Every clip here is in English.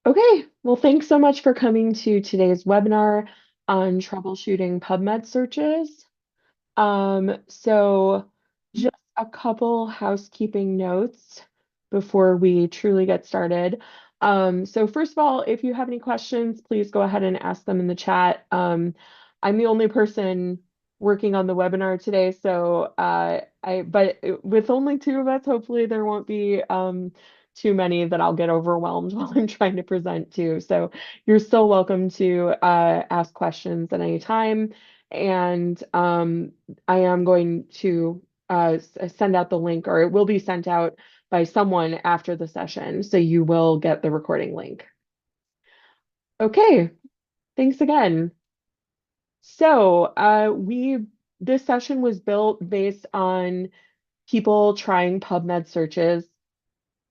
Okay, well, thanks so much for coming to today's webinar on troubleshooting PubMed searches. So just a couple housekeeping notes before we truly get started. So first of all, if you have any questions, please go ahead and ask them in the chat. I'm the only person working on the webinar today, so but with only two of us, hopefully there won't be too many that I'll get overwhelmed while I'm trying to present to. So you're still welcome to ask questions at any time. And I am going to send out the link, or it will be sent out by someone after the session. So you will get the recording link. Okay, thanks again. So this session was built based on people trying PubMed searches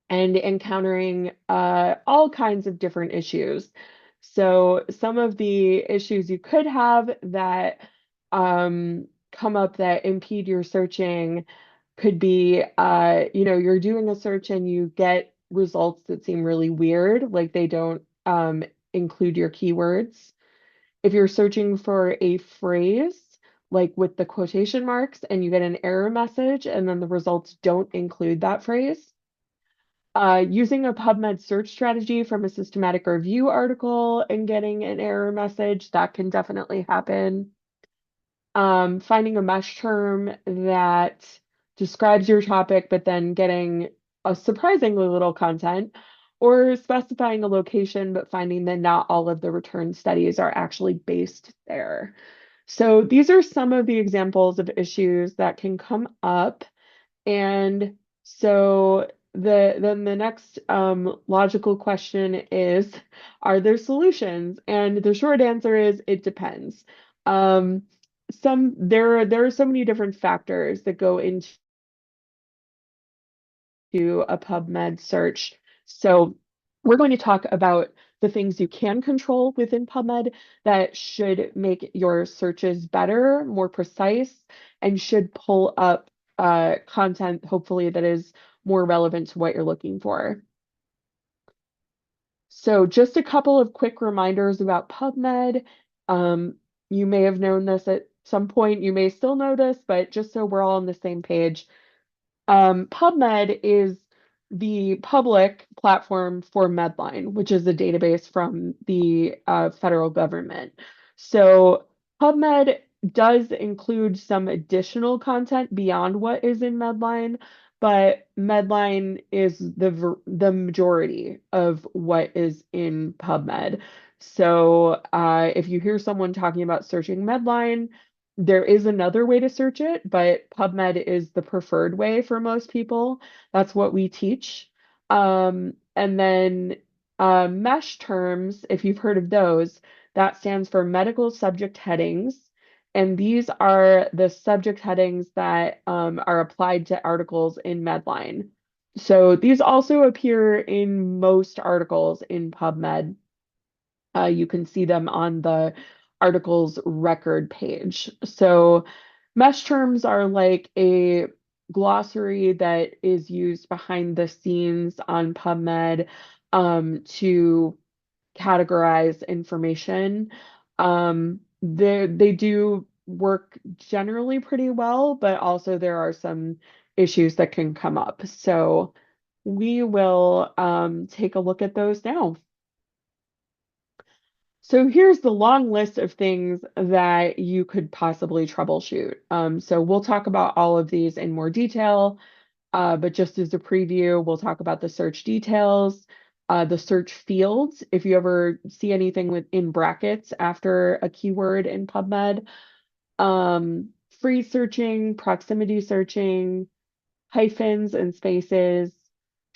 and encountering all kinds of different issues. So some of the issues you could have that come up that impede your searching could be, you're doing a search and you get results that seem really weird, like they don't include your keywords. If you're searching for a phrase, like with the quotation marks, and you get an error message and then the results don't include that phrase. Using a PubMed search strategy from a systematic review article and getting an error message, that can definitely happen. Finding a mesh term that describes your topic, but then getting a surprisingly little content, or specifying a location, but finding that not all of the return studies are actually based there. So these are some of the examples of issues that can come up. And so then the next logical question is, are there solutions? And the short answer is it depends. Um, there are so many different factors that go into a PubMed search. So we're going to talk about the things you can control within PubMed that should make your searches better, more precise, and should pull up content, hopefully, that is more relevant to what you're looking for. So just a couple of quick reminders about PubMed. Um, you may have known this at some point, you may still know this, but just so we're all on the same page, PubMed is the public platform for Medline, which is a database from the federal government. So PubMed does include some additional content beyond what is in Medline, but Medline is the majority of what is in PubMed. So if you hear someone talking about searching Medline, there is another way to search it, but PubMed is the preferred way for most people. That's what we teach. And then mesh terms, if you've heard of those, that stands for medical subject headings. And these are the subject headings that are applied to articles in Medline. So these also appear in most articles in PubMed. You can see them on the article's record page. So mesh terms are like a glossary that is used behind the scenes on PubMed to categorize information. They do work generally pretty well, but also there are some issues that can come up. So we will take a look at those now. So here's the long list of things that you could possibly troubleshoot. So we'll talk about all of these in more detail, but just as a preview, we'll talk about the search details, the search fields, if you ever see anything in brackets after a keyword in PubMed, free searching, proximity searching, hyphens and spaces,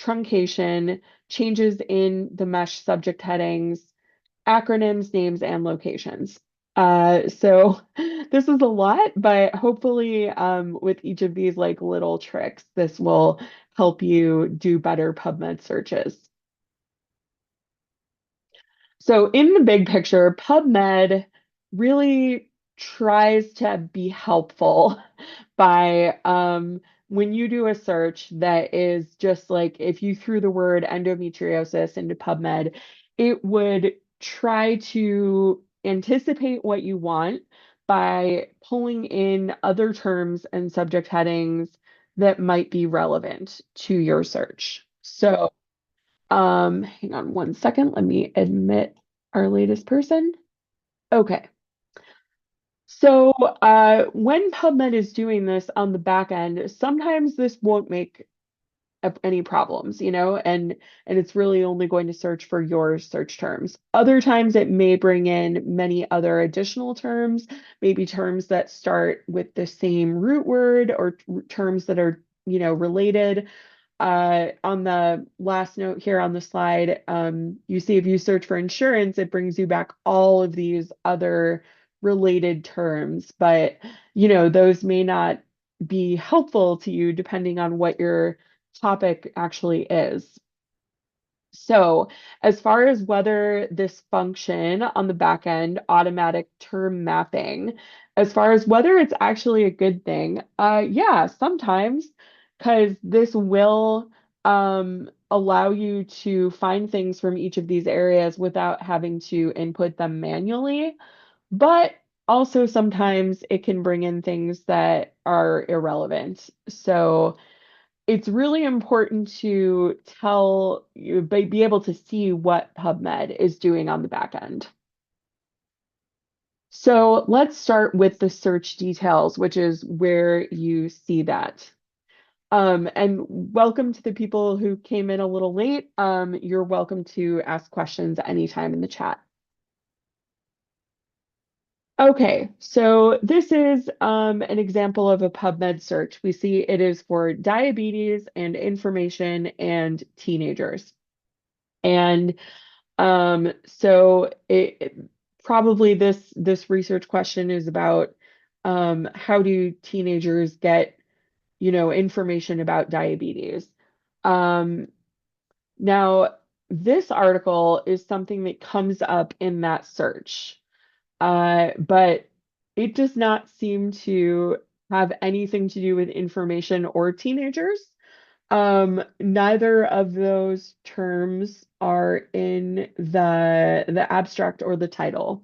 truncation, changes in the mesh subject headings, acronyms, names, and locations. So this is a lot, but hopefully with each of these like little tricks, this will help you do better PubMed searches. So in the big picture, PubMed really tries to be helpful by when you do a search that is just like if you threw the word endometriosis into PubMed, it would try to anticipate what you want by pulling in other terms and subject headings that might be relevant to your search. So, hang on one second. Let me admit our latest person. Okay. So, when PubMed is doing this on the back end, sometimes this won't make any problems, and it's really only going to search for your search terms. Other times it may bring in many other additional terms, maybe terms that start with the same root word or terms that are, related. On the last note here on the slide, you see if you search for insurance, it brings you back all of these other related terms, but those may not be helpful to you depending on what your topic actually is. So, as far as whether this function on the back end, automatic term mapping, as far as whether it's actually a good thing, yeah, sometimes, because this will allow you to find things from each of these areas without having to input them manually. But also sometimes it can bring in things that are irrelevant. So, it's really important to tell you, be able to see what PubMed is doing on the back end. So let's start with the search details, which is where you see that. And welcome to the people who came in a little late. You're welcome to ask questions anytime in the chat. Okay, so this is an example of a PubMed search. We see it is for diabetes and information and teenagers. And so probably this research question is about how do teenagers get, information about diabetes. Um, Now, this article is something that comes up in that search, but it does not seem to have anything to do with information or teenagers. Neither of those terms are in the abstract or the title.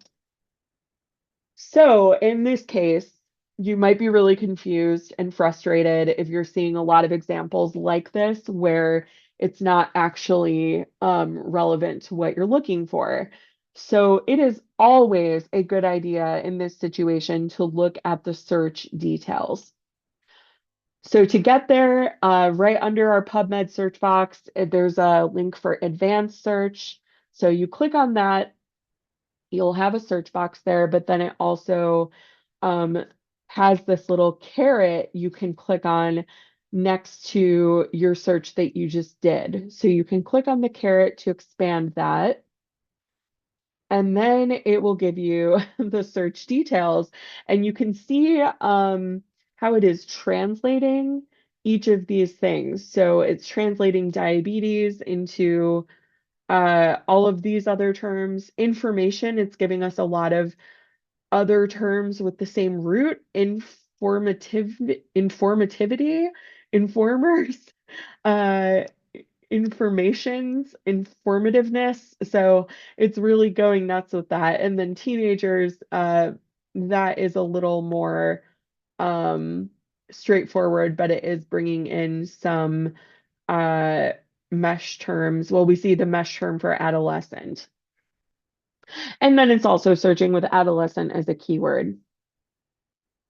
So in this case, you might be really confused and frustrated if you're seeing a lot of examples like this where it's not actually relevant to what you're looking for. So it is always a good idea in this situation to look at the search details. So to get there, right under our PubMed search box, there's a link for advanced search. So you click on that, you'll have a search box there, but then it also um, has this little caret you can click on next to your search that you just did. So you can click on the caret to expand that. And then it will give you the search details, and you can see how it is translating each of these things. So it's translating diabetes into all of these other terms. Information, it's giving us a lot of other terms with the same root, informativity, informers, uh, informativeness. So it's really going nuts with that. And then teenagers, that is a little more um, straightforward, but it is bringing in some uh, mesh terms. Well, we see the mesh term for adolescent. And then it's also searching with adolescent as a keyword.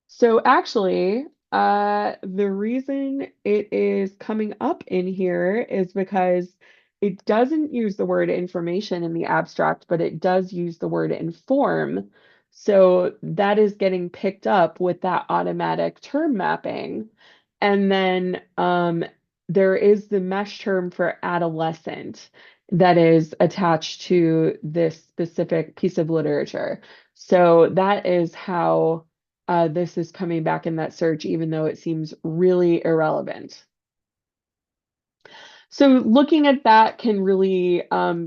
So actually, the reason it is coming up in here is because it doesn't use the word information in the abstract, but it does use the word inform. So that is getting picked up with that automatic term mapping. And then there is the mesh term for adolescent that is attached to this specific piece of literature. So that is how this is coming back in that search, even though it seems really irrelevant. So looking at that can really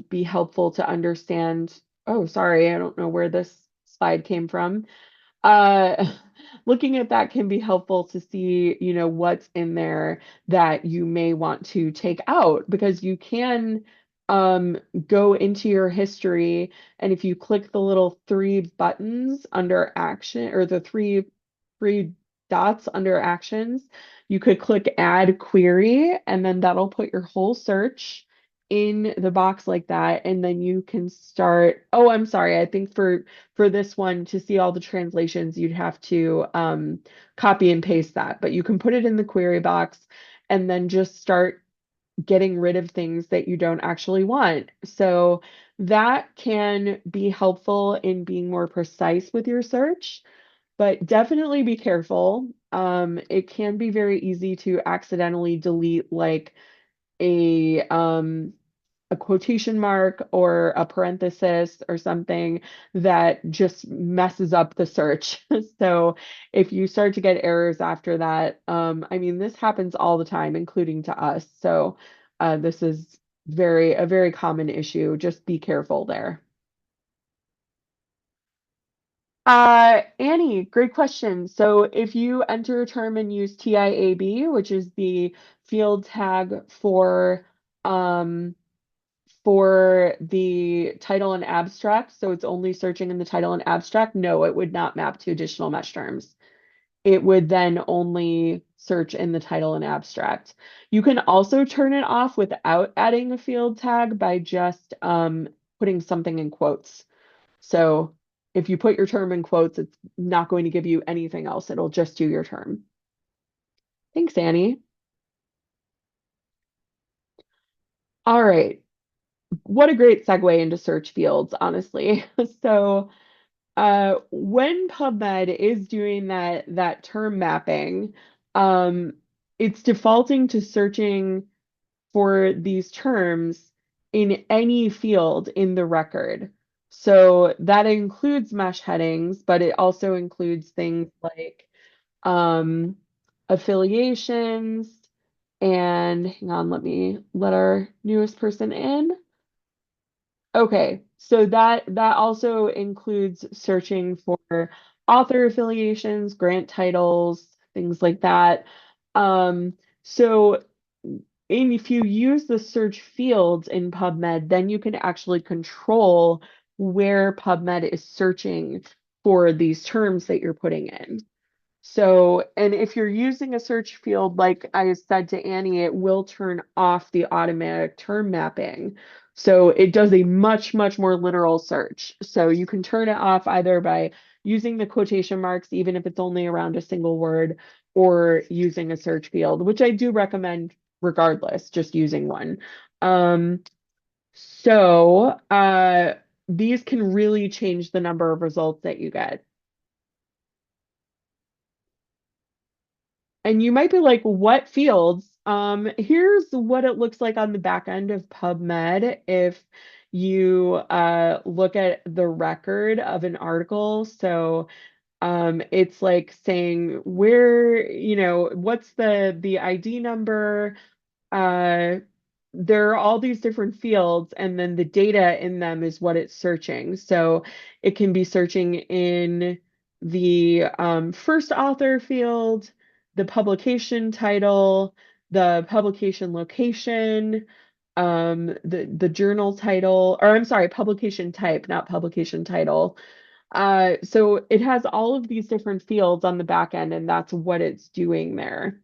be helpful to understand. Oh, sorry, I don't know where this slide came from. Uh, Looking at that can be helpful to see, what's in there that you may want to take out, because you can um, go into your history, and if you click the little three buttons under action, or the three dots under actions, you could click add query, and then that'll put your whole search in the box like that, and then you can start. Oh, I'm sorry. I think for this one, to see all the translations, you'd have to copy and paste that, but you can put it in the query box and then just start getting rid of things that you don't actually want. So that can be helpful in being more precise with your search, but definitely be careful. It can be very easy to accidentally delete like a um a quotation mark or a parenthesis or something that just messes up the search. So if you start to get errors after that, I mean, this happens all the time, including to us. So this is a very common issue. Just be careful there. Annie, great question. So if you enter a term and use TIAB, which is the field tag um, for the title and abstract, so it's only searching in the title and abstract, no, it would not map to additional mesh terms. It would then only search in the title and abstract. You can also turn it off without adding a field tag by just putting something in quotes. So if you put your term in quotes, it's not going to give you anything else. It'll just do your term. Thanks, Annie. All right. What a great segue into search fields, honestly. So when PubMed is doing that term mapping, um, it's defaulting to searching for these terms in any field in the record. So that includes mesh headings, but it also includes things like um, affiliations. And hang on, let me let our newest person in. Okay, so that also includes searching for author affiliations, grant titles, things like that. Um, so if you use the search fields in PubMed, then you can actually control where PubMed is searching for these terms that you're putting in. So, and if you're using a search field, like I said to Annie, it will turn off the automatic term mapping. So it does a much, much more literal search. So you can turn it off either by using the quotation marks, even if it's only around a single word, or using a search field, which I do recommend regardless, just using one. Um, so these can really change the number of results that you get. And you might be like, what fields? Here's what it looks like on the back end of PubMed if you look at the record of an article. So it's like saying where, what's the ID number, uh, there are all these different fields, and then the data in them is what it's searching. So it can be searching in the first author field, the publication title, the publication location, the journal title, or I'm sorry, publication type, not publication title. So it has all of these different fields on the back end, and that's what it's doing there.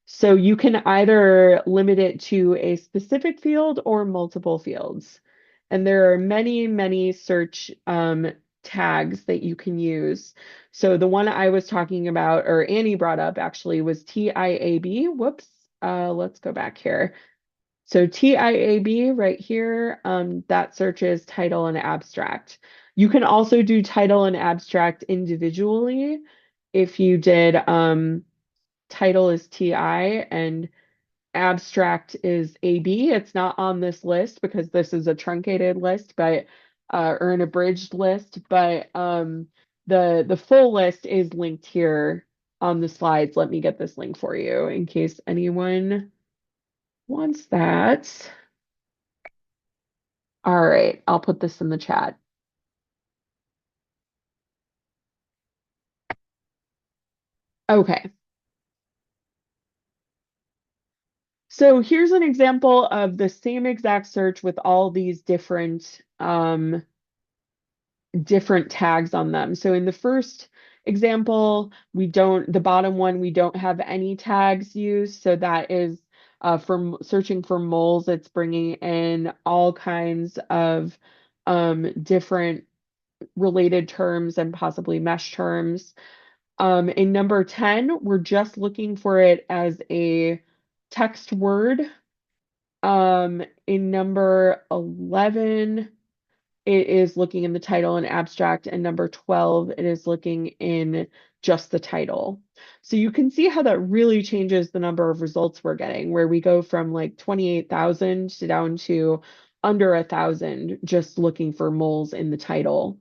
So you can either limit it to a specific field or multiple fields. And there are many, many search tags that you can use. So the one I was talking about, or Annie brought up actually, was TIAB. Whoops. Let's go back here. So TIAB right here, that searches title and abstract. You can also do title and abstract individually. If you did title is TI and abstract is AB. It's not on this list because this is a truncated list, but or an abridged list, but the full list is linked here on the slides. Let me get this link for you in case anyone wants that. All right, I'll put this in the chat. Okay. So here's an example of the same exact search with all these different tags on them. So in the first example, the bottom one, we don't have any tags used. So that is for searching for moles, it's bringing in all kinds of different related terms and possibly mesh terms. In number 10, we're just looking for it as a text word. In number 11, it is looking in the title and abstract, and number 12, it is looking in just the title. So you can see how that really changes the number of results we're getting, where we go from like 28,000 to down to under 1,000 just looking for moles in the title.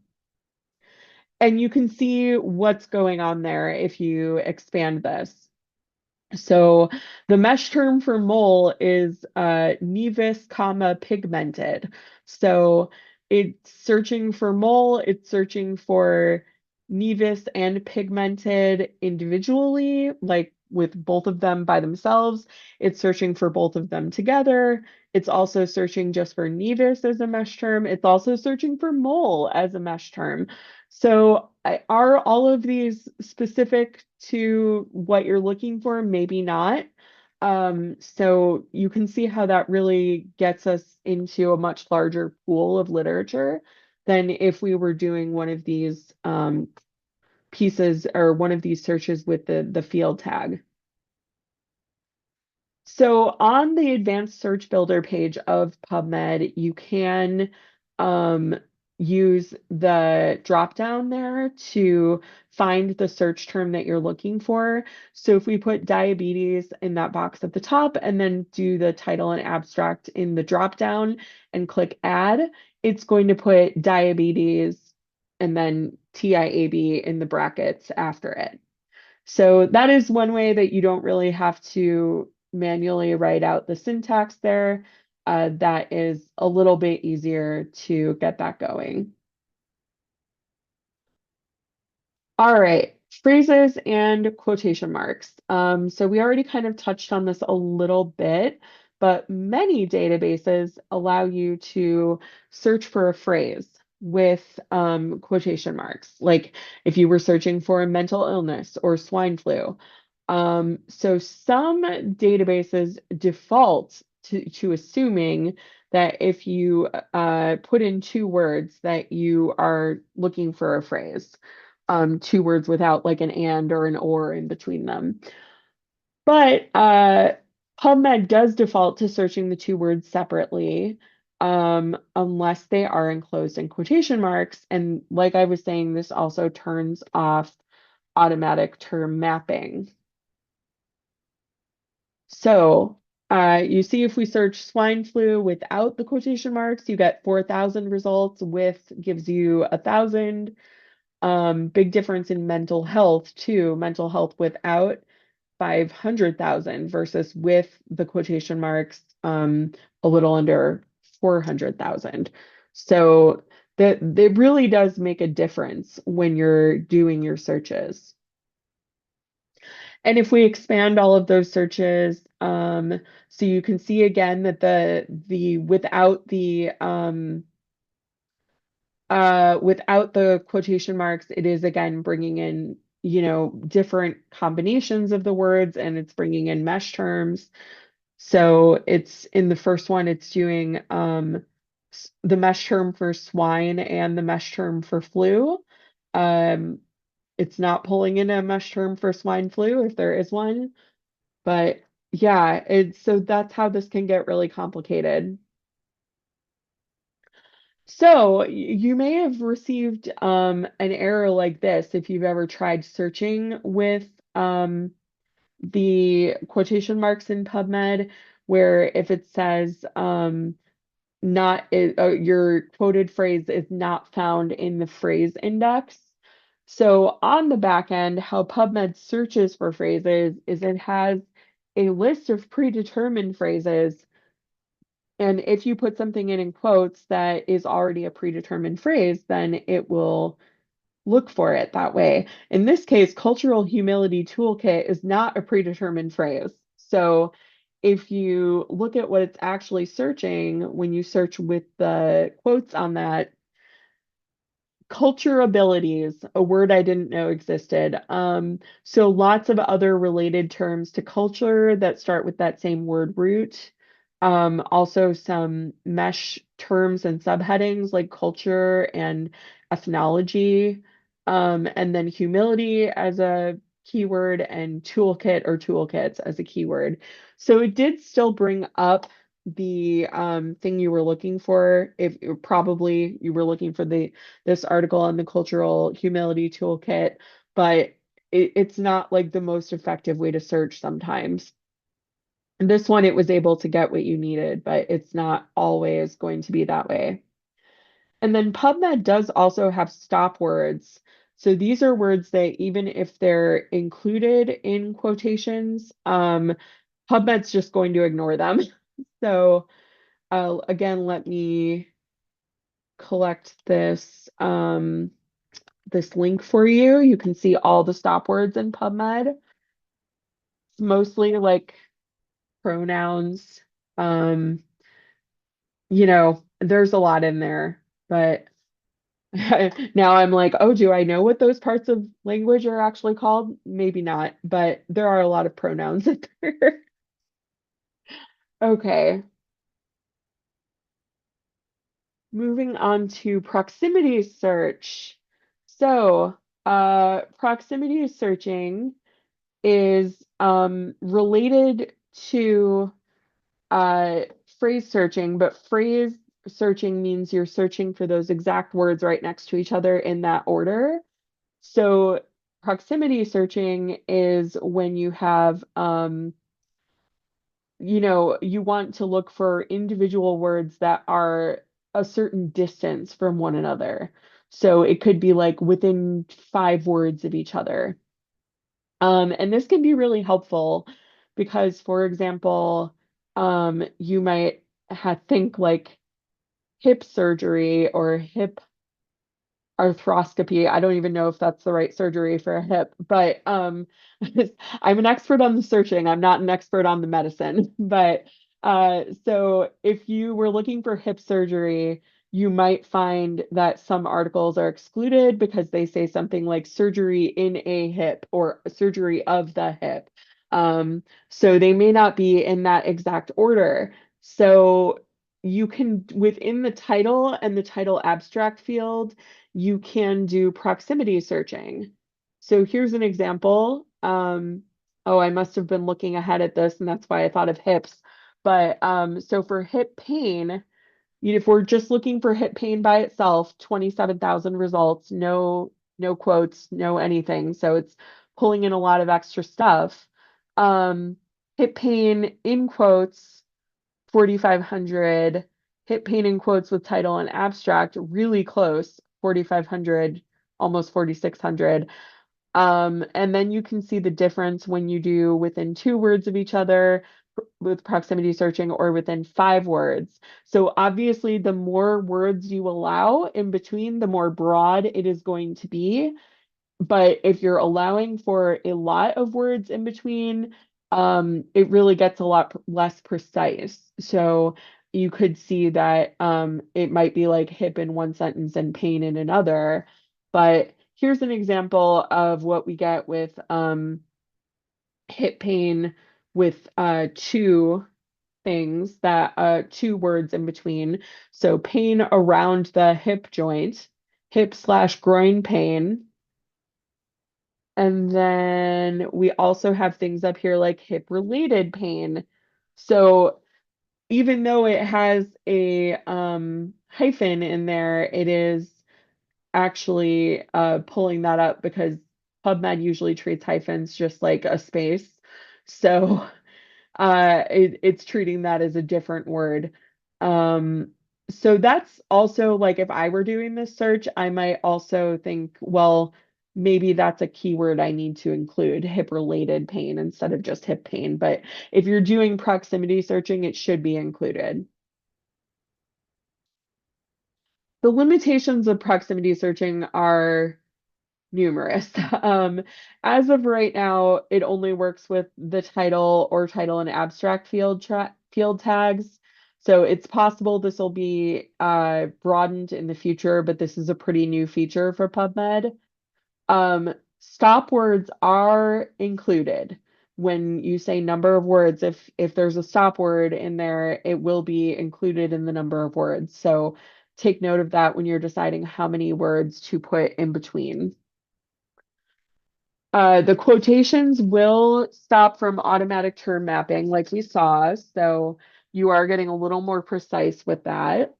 And you can see what's going on there if you expand this. So the mesh term for mole is nevus, comma, pigmented. So it's searching for mole, it's searching for nevus and pigmented individually, like with both of them by themselves. It's searching for both of them together. It's also searching just for nevus as a mesh term. It's also searching for mole as a mesh term. So are all of these specific to what you're looking for? Maybe not. So you can see how that really gets us into a much larger pool of literature than if we were doing one of these pieces or one of these searches with the field tag. So on the advanced search builder page of PubMed, you can um, use the drop down there to find the search term that you're looking for. So if we put diabetes in that box at the top and then do the title and abstract in the drop down and click add, it's going to put diabetes and then TIAB in the brackets after it. So that is one way that you don't really have to manually write out the syntax there. That is a little bit easier to get that going. All right, phrases and quotation marks. So we already kind of touched on this a little bit, but many databases allow you to search for a phrase with quotation marks, like if you were searching for a mental illness or swine flu. So some databases default to assuming that if you put in two words that you are looking for a phrase, two words without like an and or an or in between them. But PubMed does default to searching the two words separately, unless they are enclosed in quotation marks. And like I was saying, this also turns off automatic term mapping. So you see if we search swine flu without the quotation marks, you get 4,000 results. With gives you 1,000. Big difference in mental health too. Mental health without 500,000 versus with the quotation marks, a little under 400,000. So that really does make a difference when you're doing your searches. And if we expand all of those searches, so you can see again that the without the quotation marks, it is again bringing in, different combinations of the words, and it's bringing in mesh terms. So it's in the first one, it's doing the mesh term for swine and the mesh term for flu. Um, it's not pulling in a mesh term for swine flu if there is one, but yeah, so that's how this can get really complicated. So you may have received an error like this if you've ever tried searching with the quotation marks in PubMed, where if it says your quoted phrase is not found in the phrase index. So on the back end, how PubMed searches for phrases is it has a list of predetermined phrases, and if you put something in quotes that is already a predetermined phrase, then it will look for it that way. In this case, cultural humility toolkit is not a predetermined phrase. So if you look at what it's actually searching, when you search with the quotes on that, culture abilities, a word I didn't know existed. So lots of other related terms to culture that start with that same word root. Also some mesh terms and subheadings like culture and ethnology. And then humility as a keyword and toolkit or toolkits as a keyword. So it did still bring up the thing you were looking for. If probably you were looking for this article on the cultural humility toolkit, but it's not like the most effective way to search sometimes. And this one, it was able to get what you needed, but it's not always going to be that way. And then PubMed does also have stop words. So these are words that even if they're included in quotations, PubMed's just going to ignore them. So again, let me collect this link for you. You can see all the stop words in PubMed. It's mostly like pronouns. Um, there's a lot in there, but now I'm like, oh, do I know what those parts of language are actually called? Maybe not, but there are a lot of pronouns in there. Okay, moving on to proximity search. So, proximity searching is related to uh, phrase searching, but phrase searching means you're searching for those exact words right next to each other in that order. So proximity searching is when you have, you want to look for individual words that are a certain distance from one another. So it could be like within 5 words of each other. And this can be really helpful because, for example, you might think like hip surgery or hip arthroscopy. I don't even know if that's the right surgery for a hip, but I'm an expert on the searching. I'm not an expert on the medicine. But so if you were looking for hip surgery, you might find that some articles are excluded because they say something like surgery in a hip or surgery of the hip. So they may not be in that exact order. So you can, within the title and the title abstract field, you can do proximity searching. So here's an example. Oh, I must have been looking ahead at this, and that's why I thought of hips. But so for hip pain, if we're just looking for hip pain by itself, 27,000 results, no quotes, no anything. So it's pulling in a lot of extra stuff. Um, Hip pain in quotes, 4,500. Hit pain in quotes with title and abstract, really close, 4,500, almost 4,600. And then you can see the difference when you do within 2 words of each other with proximity searching or within 5 words. So obviously, the more words you allow in between, the more broad it is going to be. But if you're allowing for a lot of words in between, it really gets a lot less precise. So you could see that it might be like hip in one sentence and pain in another. But here's an example of what we get with hip pain with 2 words in between. So pain around the hip joint, hip/groin pain. And then we also have things up here like hip related pain. So even though it has a hyphen in there, it is actually pulling that up because PubMed usually treats hyphens just like a space. So it's treating that as a different word. Um, so that's also like if I were doing this search, I might also think, well, maybe that's a keyword I need to include, hip related pain instead of just hip pain. But if you're doing proximity searching, it should be included. The limitations of proximity searching are numerous. As of right now, it only works with the title or title and abstract field tags. So it's possible this will be broadened in the future, but this is a pretty new feature for PubMed. Stop words are included when you say number of words. If there's a stop word in there, it will be included in the number of words. So take note of that when you're deciding how many words to put in between. The quotations will stop from automatic term mapping like we saw, so you are getting a little more precise with that.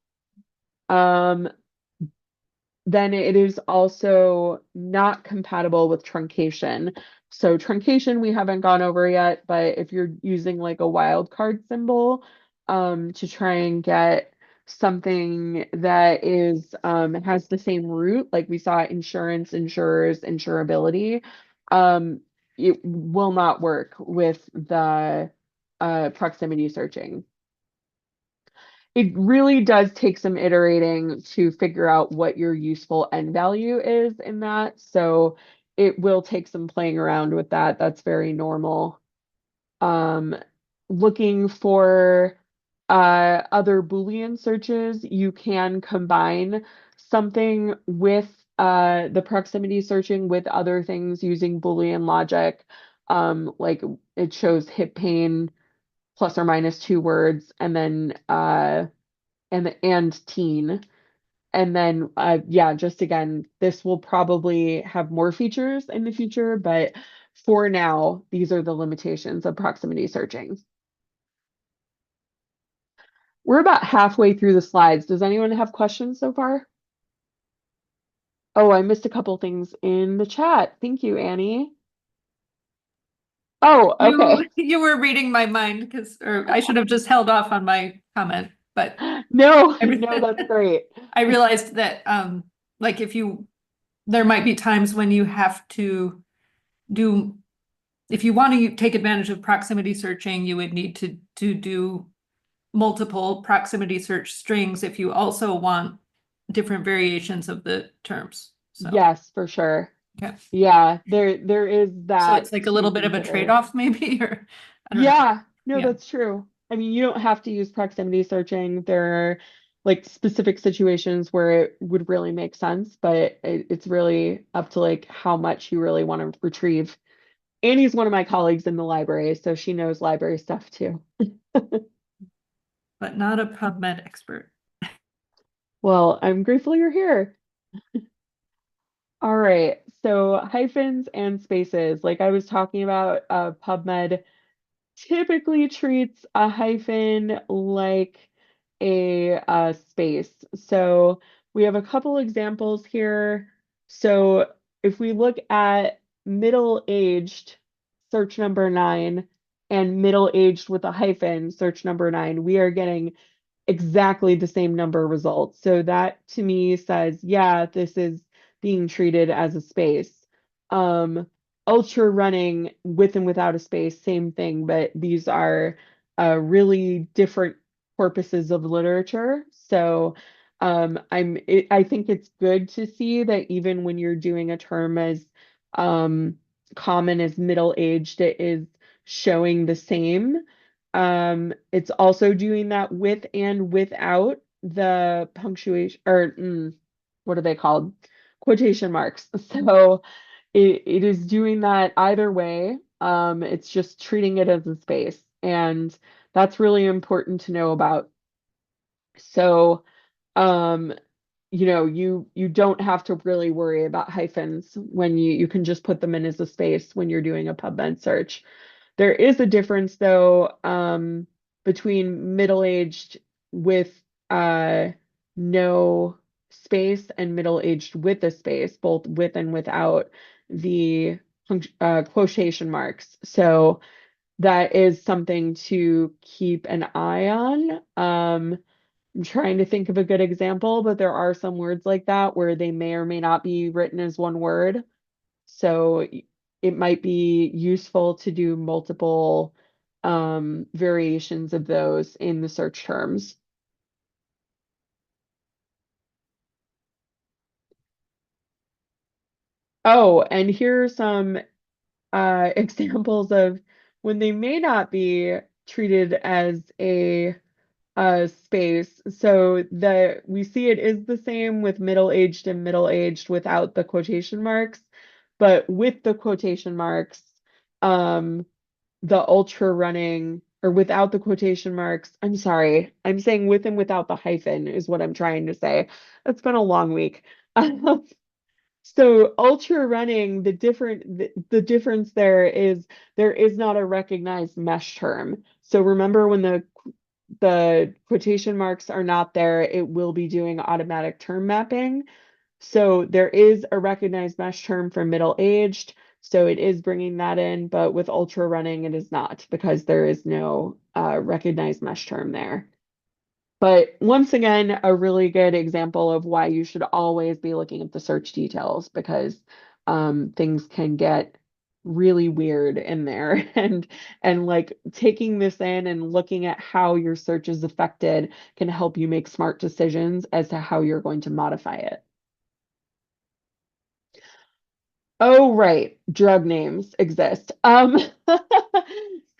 Um, then it is also not compatible with truncation. So truncation we haven't gone over yet, but if you're using like a wildcard symbol to try and get something that is has the same root, like we saw insurance, insurers, insurability, it will not work with the proximity searching. It really does take some iterating to figure out what your useful end value is in that. So it will take some playing around with that. That's very normal. Um, Looking for other Boolean searches, you can combine something with the proximity searching with other things using Boolean logic. Like it shows hip pain plus or minus 2 words, and then and teen. And then yeah, just again, this will probably have more features in the future, but for now, these are the limitations of proximity searching. We're about halfway through the slides. Does anyone have questions so far? Oh, I missed a couple things in the chat. Thank you, Annie. Oh, okay. You were reading my mind because, or I should have just held off on my comment, but No, no, that's great. I realized that like there might be times when you have to do, if you want to take advantage of proximity searching, you would need to do multiple proximity search strings if you also want different variations of the terms. So Yes, for sure. okay. Yeah, there is So that it's like a to little bit of a consider. trade-off maybe, or I don't know. Yeah, no, Yeah. that's true. I mean, you don't have to use proximity searching. There are like specific situations where it would really make sense, but it's really up to like how much you really want to retrieve. Annie's one of my colleagues in the library, so she knows library stuff too. But not a PubMed expert. Well, I'm grateful you're here. All right, so hyphens and spaces, like I was talking about, PubMed typically treats a hyphen like a space. So we have a couple examples here. So if we look at middle-aged, search number 9, and middle-aged with a hyphen, search number 9, we are getting exactly the same number of results. So that to me says, yeah, this is being treated as a space. Um, Ultra running with and without a space, same thing, but these are really different corpuses of literature. So I think it's good to see that even when you're doing a term as common as middle-aged, it is showing the same. It's also doing that with and without the punctuation or what are they called? Quotation marks. So it is doing that either way. It's just treating it as a space, and that's really important to know about. So, um, you don't have to really worry about hyphens when you can just put them in as a space when you're doing a PubMed search. There is a difference though, between middle-aged with no space and middle-aged with a space, both with and without the quotation marks. So that is something to keep an eye on. I'm trying to think of a good example, but there are some words like that where they may or may not be written as one word. So it might be useful to do multiple variations of those in the search terms. Oh, and here are some examples of when they may not be treated as a space. So the we see it is the same with middle-aged and middle-aged without the quotation marks, but with the quotation marks, um, the ultra running or without the quotation marks. I'm sorry, I'm saying with and without the hyphen is what I'm trying to say. It's been a long week. So ultra running, the difference there is not a recognized mesh term. So remember when the quotation marks are not there, it will be doing automatic term mapping. So there is a recognized mesh term for middle-aged, so it is bringing that in, but with ultra running, it is not because there is no recognized mesh term there. But once again, a really good example of why you should always be looking at the search details because things can get really weird in there and like taking this in and looking at how your search is affected can help you make smart decisions as to how you're going to modify it. Oh, right. Drug names exist.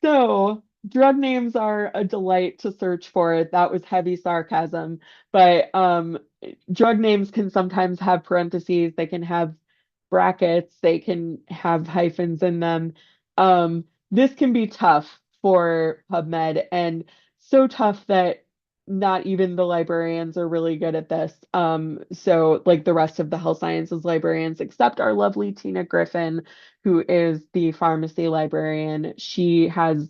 So drug names are a delight to search for. That was heavy sarcasm, but drug names can sometimes have parentheses, they can have brackets, they can have hyphens in them. This can be tough for PubMed and so tough that not even the librarians are really good at this. So like the rest of the health sciences librarians, except our lovely Tina Griffin, who is the pharmacy librarian. She has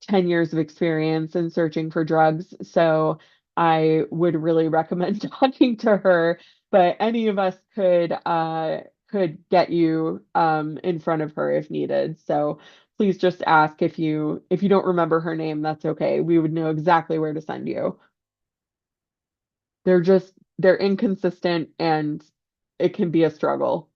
10 years of experience in searching for drugs. So I would really recommend talking to her, but any of us could get you in front of her if needed. So please just ask if you don't remember her name, that's okay. We would know exactly where to send you. They're inconsistent and it can be a struggle.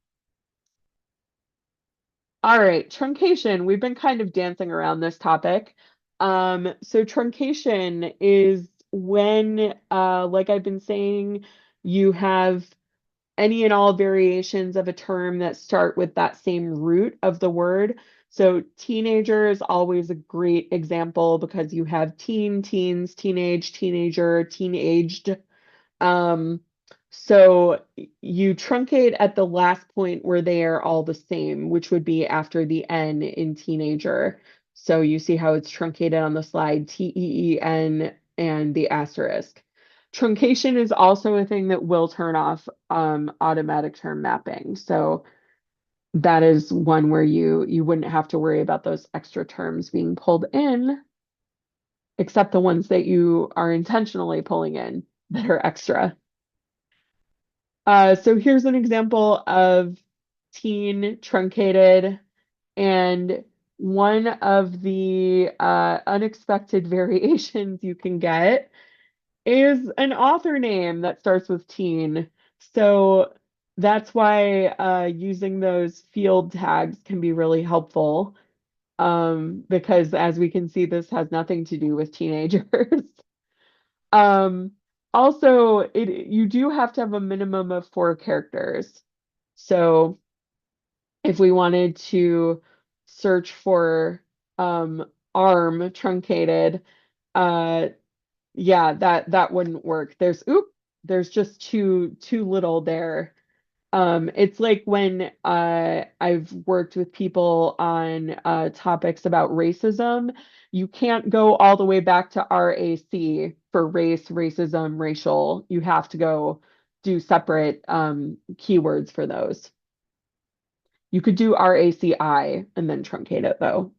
All right, truncation. We've been kind of dancing around this topic. So truncation is when, like I've been saying, you have any and all variations of a term that start with that same root of the word. So teenager is always a great example because you have teen, teens, teenage, teenager, teenaged. Um, so you truncate at the last point where they are all the same, which would be after the N in teenager. So you see how it's truncated on the slide, TEEN and the asterisk. Truncation is also a thing that will turn off automatic term mapping. So that is one where you wouldn't have to worry about those extra terms being pulled in, except the ones that you are intentionally pulling in that are extra. So here's an example of teen truncated, and one of the unexpected variations you can get is an author name that starts with teen. So that's why using those field tags can be really helpful because as we can see, this has nothing to do with teenagers. Um, Also, it you do have to have a minimum of 4 characters. So if we wanted to search for arm truncated, uh yeah, that wouldn't work. There's just too little there. It's like when I've worked with people on topics about racism, you can't go all the way back to RAC for race, racism, racial. You have to go do separate keywords for those. You could do RACI and then truncate it though.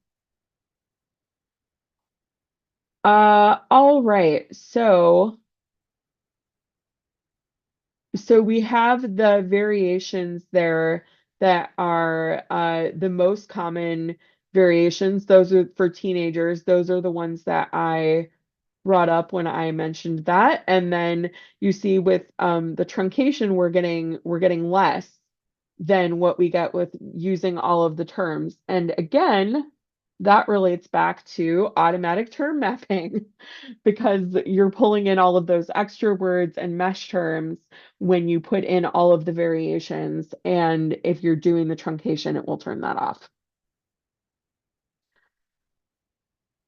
All right. So we have the variations there that are the most common variations. Those are for teenagers. Those are the ones that I brought up when I mentioned that. And then you see with the truncation, we're getting less than what we get with using all of the terms. And again, that relates back to automatic term mapping because you're pulling in all of those extra words and mesh terms when you put in all of the variations. And if you're doing the truncation, it will turn that off.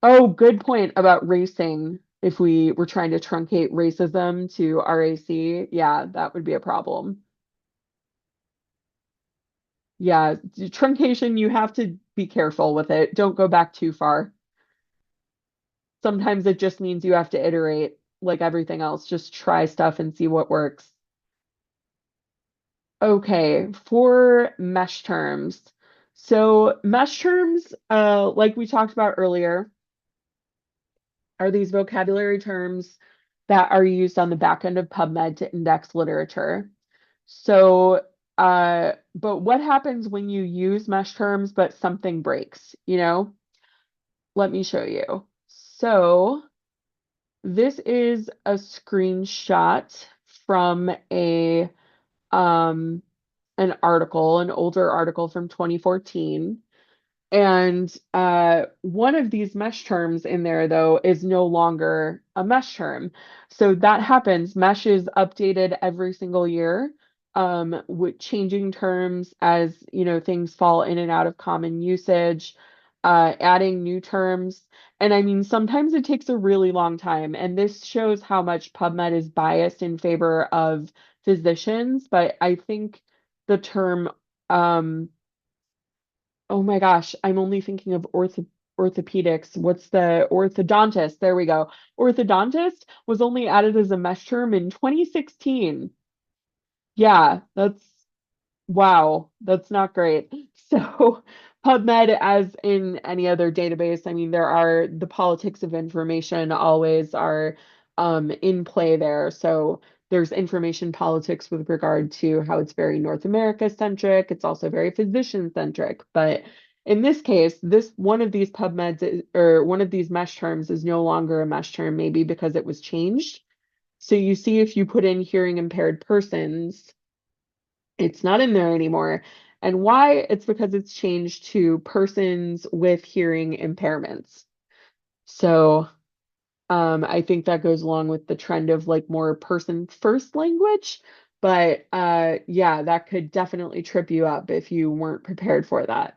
Oh, good point about racing. If we were trying to truncate racism to RAC, yeah, that would be a problem. Yeah, truncation, you have to be careful with it. Don't go back too far. Sometimes it just means you have to iterate like everything else. Just try stuff and see what works. Okay, for mesh terms. So mesh terms, like we talked about earlier, are these vocabulary terms that are used on the back end of PubMed to index literature. So, but what happens when you use mesh terms, but something breaks, you know? Let me show you. So, this is a screenshot from um an article, an older article from 2014. And one of these mesh terms in there, though, is no longer a mesh term. So that happens. Mesh is updated every single year, with changing terms as, you know, things fall in and out of common usage, adding new terms. And I mean, sometimes it takes a really long time. And this shows how much PubMed is biased in favor of physicians. But I think the term, oh my gosh, I'm only thinking of orthopedics. What's the orthodontist? There we go. Orthodontist was only added as a mesh term in 2016. Yeah, that's wow, that's not great. So, PubMed, as in any other database, I mean, there are the politics of information always are in play there. So, there's information politics with regard to how it's very North America centric. It's also very physician centric. But in this case, this one of these or one of these mesh terms is no longer a mesh term, maybe because it was changed. So, you see, if you put in hearing impaired persons, it's not in there anymore. And why? It's because it's changed to persons with hearing impairments. So I think that goes along with the trend of like more person first language. But yeah, that could definitely trip you up if you weren't prepared for that.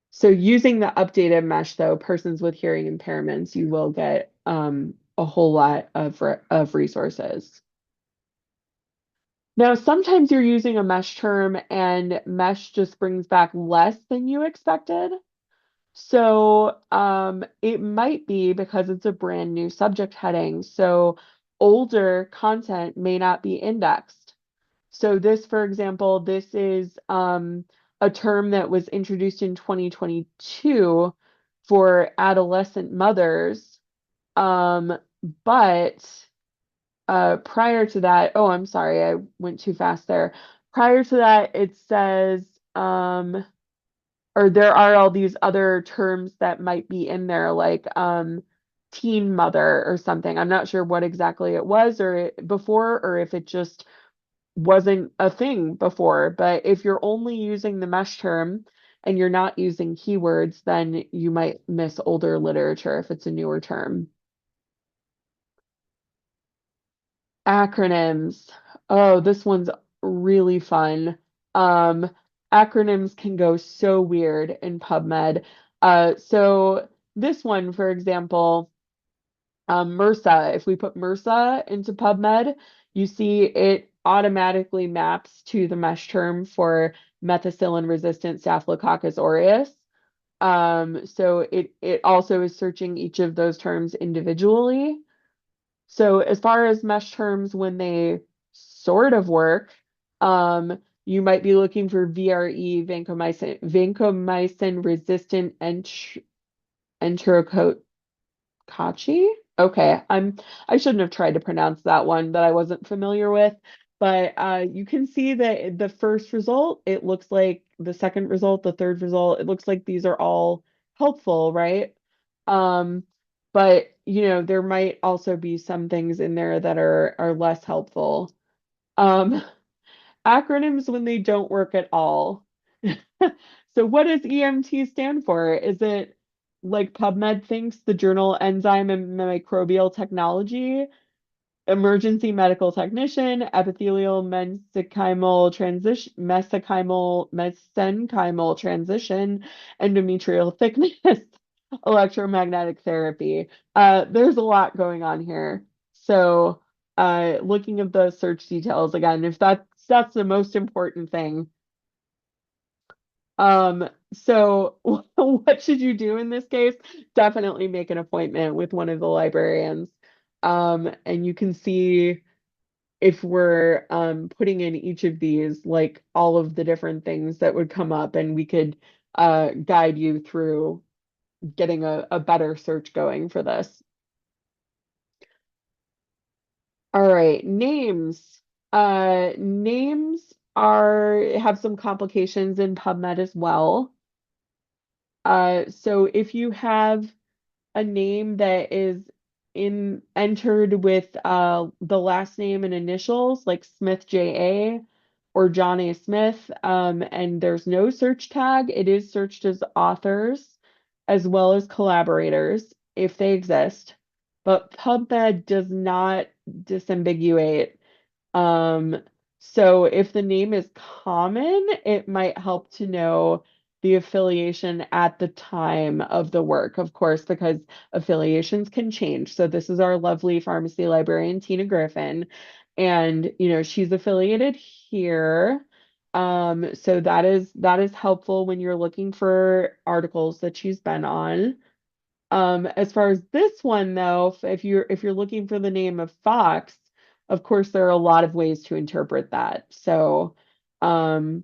So using the updated mesh though, persons with hearing impairments, you will get a whole lot of resources. Now, sometimes you're using a mesh term and mesh just brings back less than you expected. So, it might be because it's a brand new subject heading. So, older content may not be indexed. So, this, for example, this is a term that was introduced in 2022 for adolescent mothers. Um, but prior to that, oh, I'm sorry, I went too fast there. Prior to that, it says, or there are all these other terms that might be in there, like teen mother or something. I'm not sure what exactly it was before, or if it just wasn't a thing before. But if you're only using the mesh term and you're not using keywords, then you might miss older literature if it's a newer term. Acronyms. Oh, this one's really fun. Um, Acronyms can go so weird in PubMed. So this one, for example, MRSA, if we put MRSA into PubMed, you see it automatically maps to the mesh term for methicillin-resistant Staphylococcus aureus. So it also is searching each of those terms individually. So as far as mesh terms, when they sort of work, you might be looking for VRE, vancomycin resistant enterococci. Okay, I shouldn't have tried to pronounce that one that I wasn't familiar with, but you can see that the first result, it looks like the second result, the third result, it looks like these are all helpful, right? Um, but you know, there might also be some things in there that are less helpful. Um, Acronyms when they don't work at all. So what does EMT stand for? Is it like PubMed thinks, the journal Enzyme and Microbial Technology, emergency medical technician, epithelial mesenchymal transition, mesenchymal transition, endometrial thickness, electromagnetic therapy. There's a lot going on here. So, looking at the search details again, if that's the most important thing. So what should you do in this case? Definitely make an appointment with one of the librarians. And you can see if we're putting in each of these, like all of the different things that would come up, and we could guide you through getting a better search going for this. All right, names. Names are have some complications in PubMed as well. So if you have a name that is in entered with the last name and initials like Smith J.A. or John A. Smith, and there's no search tag, it is searched as authors as well as collaborators if they exist. But PubMed does not disambiguate, um, so if the name is common, it might help to know the affiliation at the time of the work, of course, because affiliations can change. So this is our lovely pharmacy librarian, Tina Griffin, and she's affiliated here. So that is helpful when you're looking for articles that she's been on. As far as this one though, if you're looking for the name of Fox, of course there are a lot of ways to interpret that. So, um,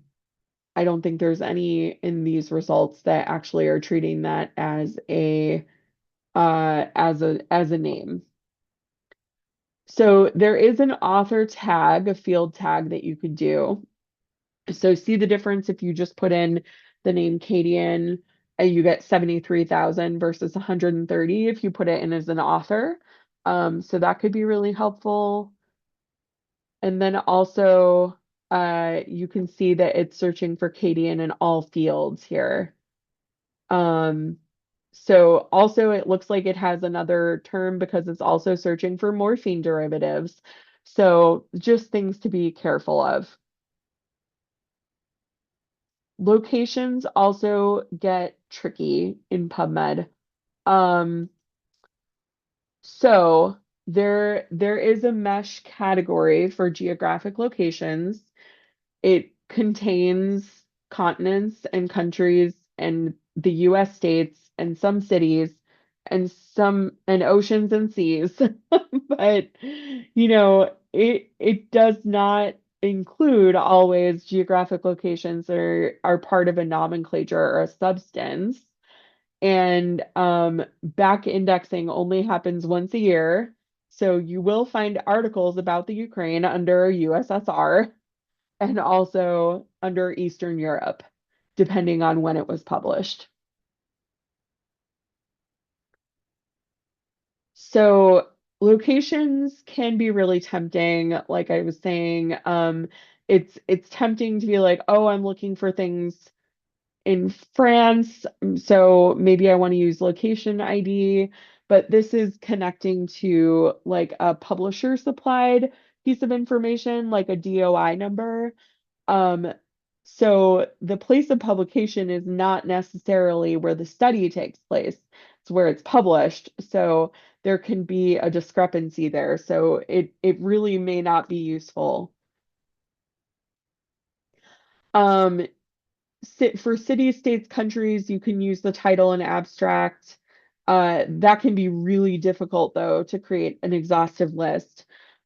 I don't think there's any in these results that actually are treating that as a name. So there is an author tag, a field tag that you could do. So see the difference if you just put in the name Cadian and you get 73,000 versus 130 if you put it in as an author. So that could be really helpful. And then also you can see that it's searching for Cadian in all fields here. Um, so also it looks like it has another term because it's also searching for morphine derivatives. So just things to be careful of. Locations also get tricky in PubMed. Um, so there is a mesh category for geographic locations. It contains continents and countries and the US states and some cities and some and oceans and seas. But it does not include always geographic locations that are part of a nomenclature or a substance. And back indexing only happens once a year. So you will find articles about the Ukraine under USSR and also under Eastern Europe, depending on when it was published. So locations can be really tempting. Like I was saying, it's tempting to be like, oh, I'm looking for things in France, so maybe I want to use location ID, but this is connecting to like a publisher supplied piece of information, like a DOI number. Um, so the place of publication is not necessarily where the study takes place. It's where it's published. So there can be a discrepancy there. So it really may not be useful. Um, for cities, states, countries, you can use the title and abstract. That can be really difficult, though, to create an exhaustive list.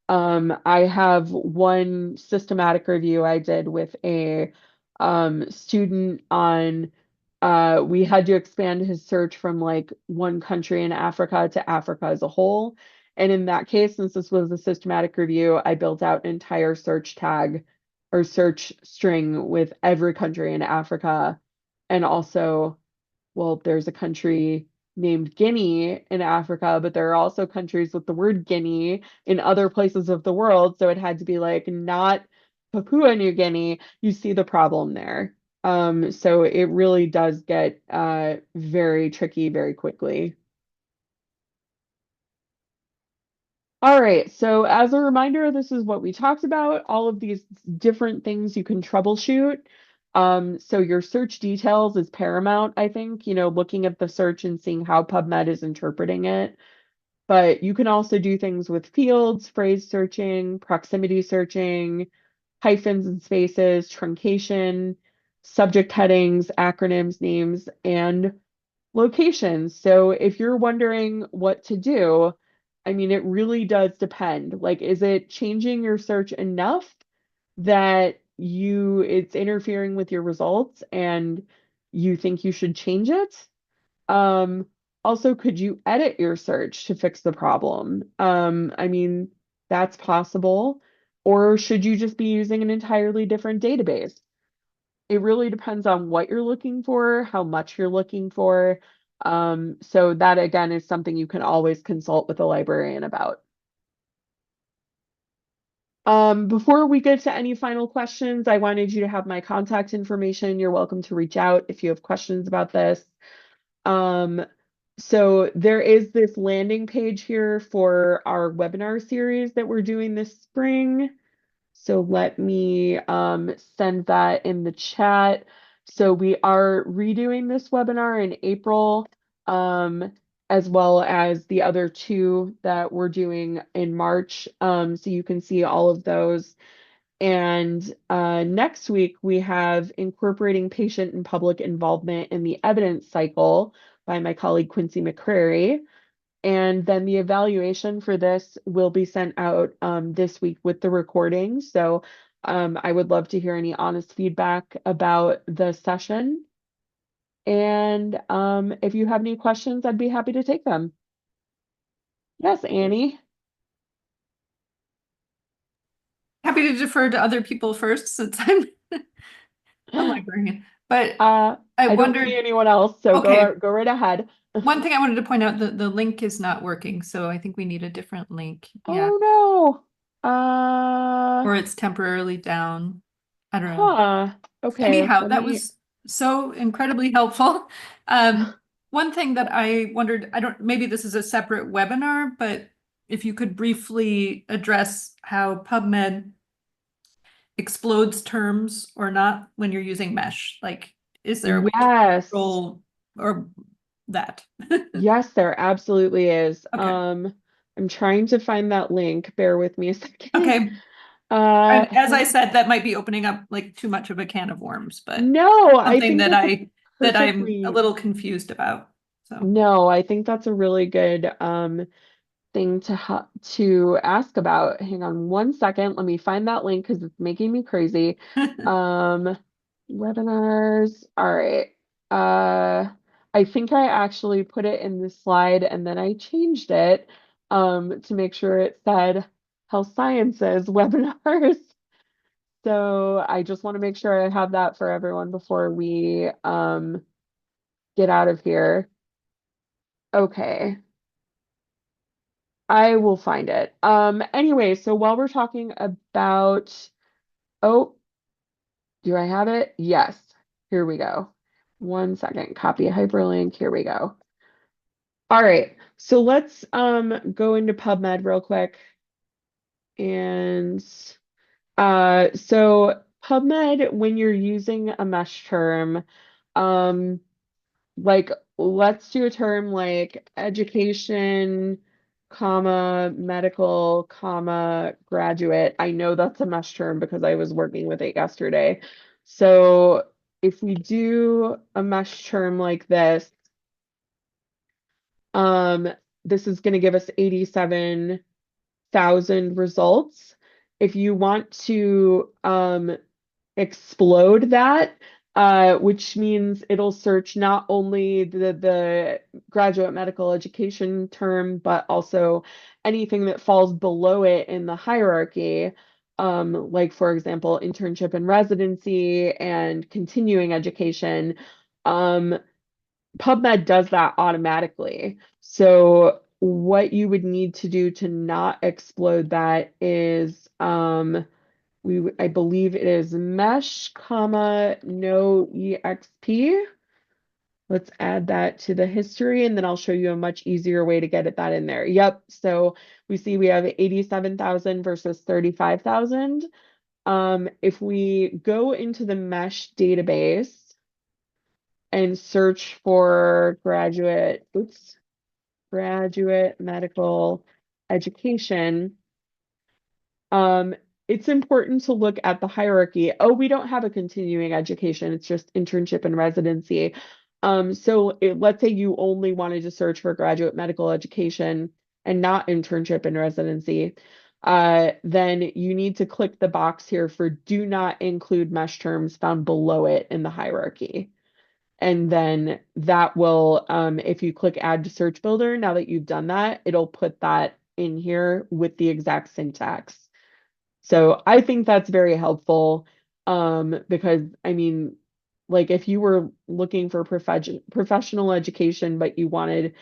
I have one systematic review I did with a student on, we had to expand his search from like one country in Africa to Africa as a whole. And in that case, since this was a systematic review, I built out an entire search tag or search string with every country in Africa. And also, well, there's a country named Guinea in Africa, but there are also countries with the word Guinea in other places of the world. So it had to be like not Papua New Guinea. You see the problem there. So it really does get very tricky very quickly. All right, so as a reminder, this is what we talked about, all of these different things you can troubleshoot. So your search details is paramount, I think, looking at the search and seeing how PubMed is interpreting it. But you can also do things with fields, phrase searching, proximity searching, hyphens and spaces, truncation, subject headings, acronyms, names, and locations. So if you're wondering what to do, I mean, it really does depend. Like, is it changing your search enough that it's interfering with your results and you think you should change it? Um, Also, could you edit your search to fix the problem? I mean, that's possible. Or should you just be using an entirely different database? It really depends on what you're looking for, how much you're looking for. So that again is something you can always consult with a librarian about. Before we get to any final questions, I wanted you to have my contact information. You're welcome to reach out if you have questions about this. Um, so there is this landing page here for our webinar series that we're doing this spring. So let me send that in the chat. So we are redoing this webinar in April, as well as the other two that we're doing in March. So you can see all of those. And next week, we have Incorporating Patient and Public Involvement in the Evidence Cycle by my colleague Quincy McCrary. And then the evaluation for this will be sent out this week with the recording. So I would love to hear any honest feedback about the session. And if you have any questions, I'd be happy to take them. Yes, Annie. Happy to defer to other people first since I'm a librarian. But I I don't see wondered, anyone else, so okay, go right ahead. one thing I wanted to point out, the link is not working, so I think we need a different link. Yeah. Oh no. Or it's temporarily down. I don't know. Huh. Okay, Anyhow, let that me. was so incredibly helpful. Um, one thing that I wondered, I don't, maybe this is a separate webinar, but if you could briefly address how PubMed explodes terms or not when you're using mesh. Like, is there a way to Yes. control or that? Yes, there absolutely is. Okay. I'm trying to find that link. Bear with me a second. Okay. And as I Hang said, that might be opening up like too much of a can of worms, but No, I something think that that's a I'm a perfectly little confused about. So no, I think that's a really good thing to ask about. Hang on one second. Let me find that link because it's making me crazy. Um, Webinars. All right. I think I actually put it in the slide and then I changed it to make sure it said health sciences webinars. So I just want to make sure I have that for everyone before we get out of here. Okay. I will find it. Anyway, so while we're talking about, oh, do I have it? Yes. Here we go. One second. Copy a hyperlink. Here we go. All right. So let's go into PubMed real quick. And so PubMed, when you're using a mesh term, um, like let's do a term like education, comma, medical, comma, graduate. I know that's a mesh term because I was working with it yesterday. So if we do a mesh term like um, this is going to give us 87,000 results. If you want to explode that, which means it'll search not only the graduate medical education term, but also anything that falls below it in the hierarchy. Like for example, internship and residency and continuing education. Um, PubMed does that automatically. So what you would need to do to not explode that is I believe it is mesh, comma, no EXP. Let's add that to the history, and then I'll show you a much easier way to get that in there. Yep. So we see we have 87,000 versus 35,000. If we go into the mesh database and search for graduate medical education, um, it's important to look at the hierarchy. Oh, we don't have a continuing education. It's just internship and residency. Let's say you only wanted to search for graduate medical education and not internship and residency. Then you need to click the box here for do not include mesh terms found below it in the hierarchy. And then that will, if you click add to search builder, now that you've done that, it'll put that in here with the exact syntax. So I think that's very helpful, because I mean, like if you were looking for professional education, but you wanted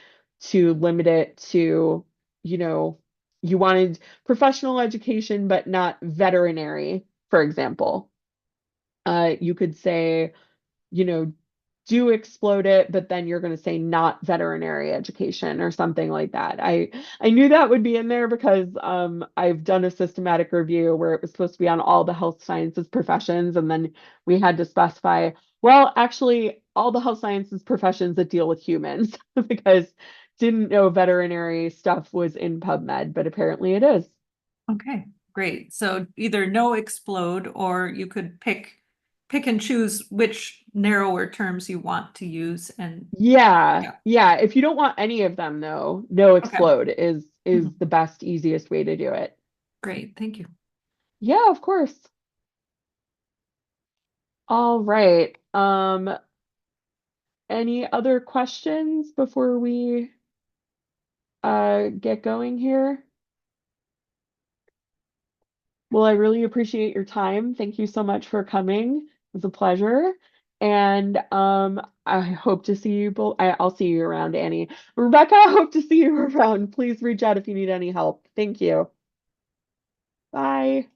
to limit it to, you know, you wanted professional education, but not veterinary, for example, you could say, you know, do explode it, but then you're going to say not veterinary education or something like that. I knew that would be in there because I've done a systematic review where it was supposed to be on all the health sciences professions, and then we had to specify, well, actually, all the health sciences professions that deal with humans because didn't know veterinary stuff was in PubMed, but apparently it is. Okay, great. So either no explode, or you could pick and choose which narrower terms you want to use, and Yeah, yeah, yeah. If you don't want any of them, though, no okay. explode is Mhm. the best, easiest way to do it. Great, thank you. Yeah, of course. All right. Any other questions before we get going here? Well, I really appreciate your time. Thank you so much for coming. It was a pleasure. And I hope to see you both. I'll see you around, Annie. Rebecca, I hope to see you around. Please reach out if you need any help. Thank you. Bye.